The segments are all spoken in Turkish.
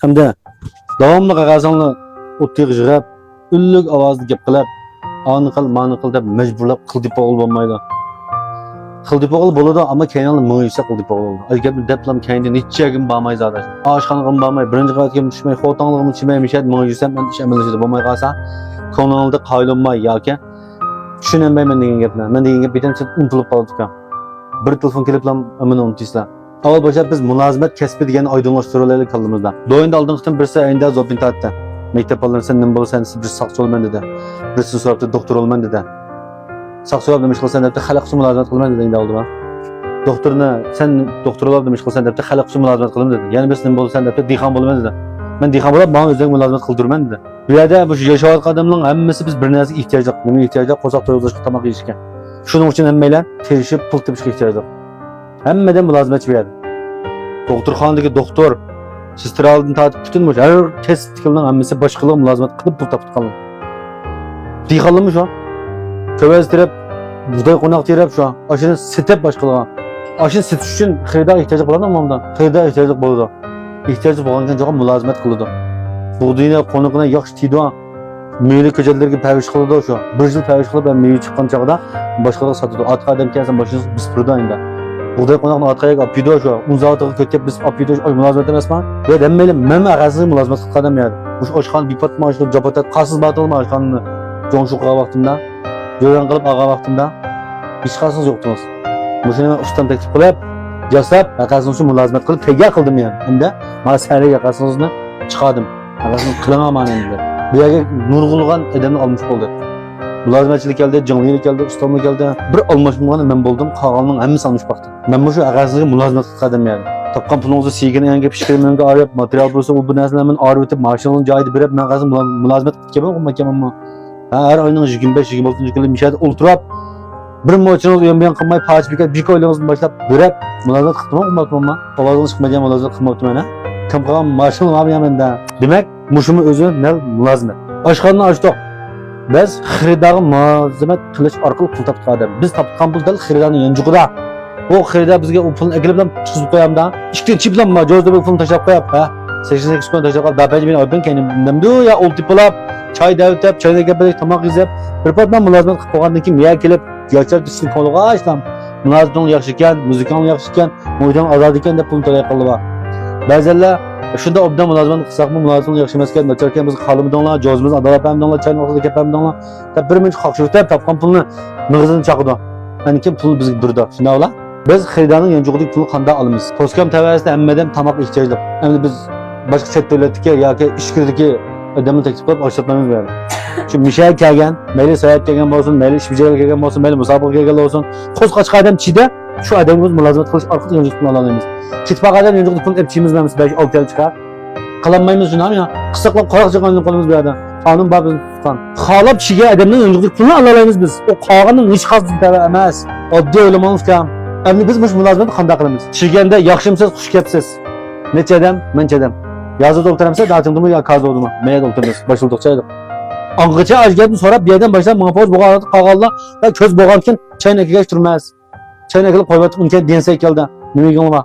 Hamda davomli qog'ozingni o'ttiga yig'ib, ullik ovozda gap qilib, ani qil, mani qil deb majburlab qildib bo'lmaydi. Qildib bo'ladi, ammo keyinli mo'yisa qildib bo'ladi. Agar deblam keyinda nechagim bo'lmay zada. Oshxonagim bo'lmay, birinchi qavatga tushmay, xo'tangligim tushmay, mishat mo'yisam men ish amalashida bo'lmay qolsa, ko'nglimda qaylanmay yoki tushunmayman degan gapni. Men degan gap bitan unutilib qoldi. Bir telefon kelib ham amini unutysizlar. Avval başlap biz mülazimet kesbi degan oydinlashtiraylik kaldığımızda. Doyunda aldığın için birisi ayında zobin tattı. Mektep alırım sen ne bol sen bir saksı olman dedi. Birisi soraptı doktor olman dedi. Saksı olab demiş kılsan dedi. Halak su mülazimet kılman dedi indi aldı bana. Doktoruna sen doktor olab demiş kılsan dedi. Halak su mülazimet kılman dedi. Yani birisi ne bol sen dedi. Dihan olman dedi. Ben dihan olab bana özden mülazimet kıldırman dedi. Bu yerde bu yaşayan adamların hemmesi biz bir neresi ihtiyaç yok. Neye ihtiyaç yok? Kosak toyuzlaşıp tamak yiyişken. Şunun için hemmeyle terişip pul tepişke ihtiyaç yok. Hemmeden mülazimet verdi. Doktorxonadagi doktor sister aldın tatip bütün her test kılınan hemmesi başkalığı mülazimet kılıp pul tapıp kalın. Diykalım şu an. Kövez direp, buğday konak direp şu an. Aşını sitep başkalığı. Aşını sitiş için xeridar ihtiyacı bulan ama ondan. Xeridar ihtiyacı buludu. İhtiyacı bulanken çok mülazimet kılıdı. Buğdayına konukuna yaxşı tiydi o. Meyli köcelerge perviş kılıdı şu an. Bir yıl perviş kılıp ben meyli çıkan çağda başkalığı satıdı. Atka adam kelsen başınız biz burada indi. Buğday konağını atkayak apıydı şu an. Unzağı kötep biz apıydı şu an mülazimet emesman. Ve demmeyle meme arası mülazimet kılkadam yani. Bu aşkan bir pat maaşlı capatat kasız batılma aşkanını. Jonşuk'a vaktımda. Gören kılıp ağa vaktımda. Hiç kasınız yoktunuz. Bu sene ben ustam teklif kılıp jasap yakasınızı mülazimet kılıp tegya kıldım yani. Hem de bana sehre yakasınızını çıkardım. Yakasını kılına aman endiler. Bu yerge nurgulgan edemini almış oldu. Mülazimetçilik geldi, canlılık geldi, ustamlık geldi. Bir almışmağını ben buldum, kağalının hemmesi almış baktım. Ben bu şu ağasını mülazimet kıldım yani. Tapkan pulunuzu siyigini yenge pişkirimenge arayıp, materyal bulsa bu neslemin arayıp etip, maaşının cahidi birip, ben ağasını mülazimet kıldım ama her ayının 25-26. günü müşahede ulturap, bir moçunuz uyanmayan kılmayı paç bir koyduğunuzun başlayıp birip, mülazimet kıldım ama ovazını çıkmayacağım mülazimet kılmaktım yani. Kim kalan maaşının abi yanında. Demek, muşumu özü ne mülazimet. Aşkanını açtık. Biz xiridarga mülazimet qilish orqali pul topib qoldik. Biz topgan pul dal xiridarning yanjug'ida. O xiridar bizga u pulni akilib bilan chiqizib qo'yamda. Ikkinchi bilan majozda bu pulni tashlab qo'yib, ha. 88 kun tashlab qolib, babaji meni oydan keyin nimdu ya ultipolab, choy davtab, choyda gapirib, tomoq yeyib, bir pot men mülazimet qilib qo'ygandan keyin men kelib, yoshlar tushib qolgan ashlam. Mülazimet yaxshi ekan, musikan yaxshi ekan, mo'ydan ozod ekan deb pul to'lay qildi. Ba'zanlar shunda obdan mülazimet qilsaqmi, mülazimet yaxshi emas ekan, nacharkan biz qolimidonlar, jozimiz adalapamdonlar, choyni o'rtada gapamdonlar. Deb bir minut qaqshirib topgan pulni mig'izini chaqidi. Ya'ni kim pul bizga berdi. Shunda ola. Biz xiridarning yanjug'idagi pulni qanday olamiz? Poskam tavasida hammadan tamoq ehtiyojli. Endi biz boshqa chet davlatdagi yoki ishkirdagi odamni taklif qilib ochlatmaymiz bu yerda. Shu mishay kelgan, mayli sayat kelgan bo'lsin, mayli ish bijarga kelgan bo'lsin, mayli musobaqaga kelgan bo'lsin, qo'zqachqa odam chida shu odamga mülazimet qilish orqali yanjug'ni pulni olamiz. Kitpaqadan yanjug'ni pulni epchimiz emas, belki 6 yil chiqar. Qilolmaymiz shuni ham ya. Qisqlab qo'raq chiqanini qolamiz bu yerda. Qonun bor bizni tutgan. Xohlab kishiga odamning yanjug'ni pulni ola olamiz biz. O qog'onning hech qanday tabi emas. Oddiy o'ylamoqimiz kerak. Endi biz bu mülazimetni qanday qilamiz? Chiganda yaxshimsiz, xush kelibsiz. Necha odam, mencha odam. Yozib o'tiramsa, datimdimi yo kaza o'dimi? Men o'tiramiz, boshildiqchaydi. Angacha ajgabni so'rab, bu yerdan boshlab menga bo'lgan qog'onlar va ko'z bo'lgankin chaynakiga turmas. Chaynakiga qo'yib unga densa keldi. Nimaga ula?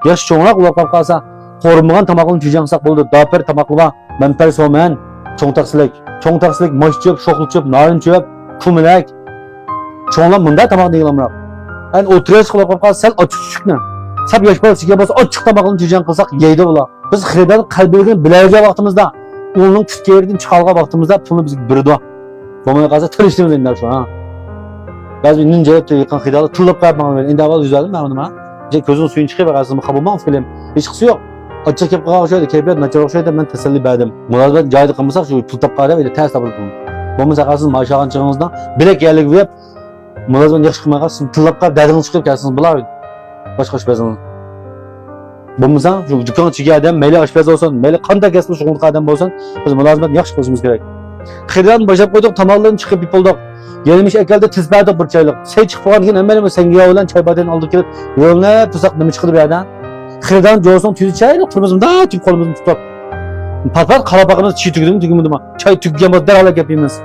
Yosh cho'ngroq uloq qolsa, qo'rmagan tomoqni tujangsak bo'ldi. Dapir tomoqlar, manpar so'man, cho'ng taqsilik, mosh cho'p, sho'xlik cho'p, narin cho'p, kumalak. Cho'nglar bunda tomoqni yelamroq. Yani oturuyoruz kulak kalsa sen açık çıkma. Sap yaş balası olsa açık tabakını tüyeceğin kılsak yeydi ola. Biz xiridarın kalbini bileceği vaktimizde, onun kütke yerden çıkalga vaktimizde pulunu biz birdi. Bomaya kalsa tırıştığımız ender şu an. Bazı bir ninja yıkan xiridarı tırlıp kayıpmanı verin. İndi avaz yüzledim ben onunla. Gözün suyun çıkıyor ve karşısında kabulman film. Hiç kısı yok. Açık yapıp kalmışaydı, keyfiyat načarlık şeydi ben teselli verdim. Mülazimet cahidi kılmışsak şu pul tapkayla ve ters tapılıp bunu. Bomaya kalsın maaşı ağın çıkımızdan bilek yerlik verip mülazimet yaxşı qilmay qolsa tillab qolib dadingiz chiqib kelsiz bular boshqa oshpazini bo'lmasa shu do'kon ichiga odam mayli oshpaz bo'lsin mayli qanday kasbga shug'ullangan odam bo'lsin biz mülazimet yaxshi qilishimiz kerak. Xiridarni boshlab qo'ydik, tomoqlarni chiqib yupildik. Yelmish akalda tizbardik bir choyliq. Say chiqib qolgan keyin hamma senga bilan choy badan oldi kelib yo'lni to'saq nima chiqdi bu yerdan. Xiridarni jo'song tuydi choyliq turmizimda tub qo'limizni tutib. Patpat qarab baqimiz chi tugdimi? Choy tuggan bo'lsa darhol gapimiz.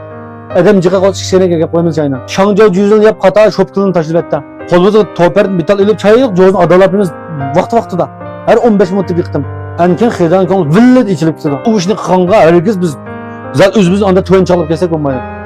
Adam çıka kol şişene gel koymuş çayına. Şangca cüzdan yap kata şopkılını taşıp etti. Kolumuzda toper metal ilip çay yok. Cozun adalapımız vakti da. Her 15 minut yıktım. Anken xedan kon villet içilip tutadi. O işni qonga herkes biz zat o'zimiz anda to'yin chalib kelsak bo'lmaydi.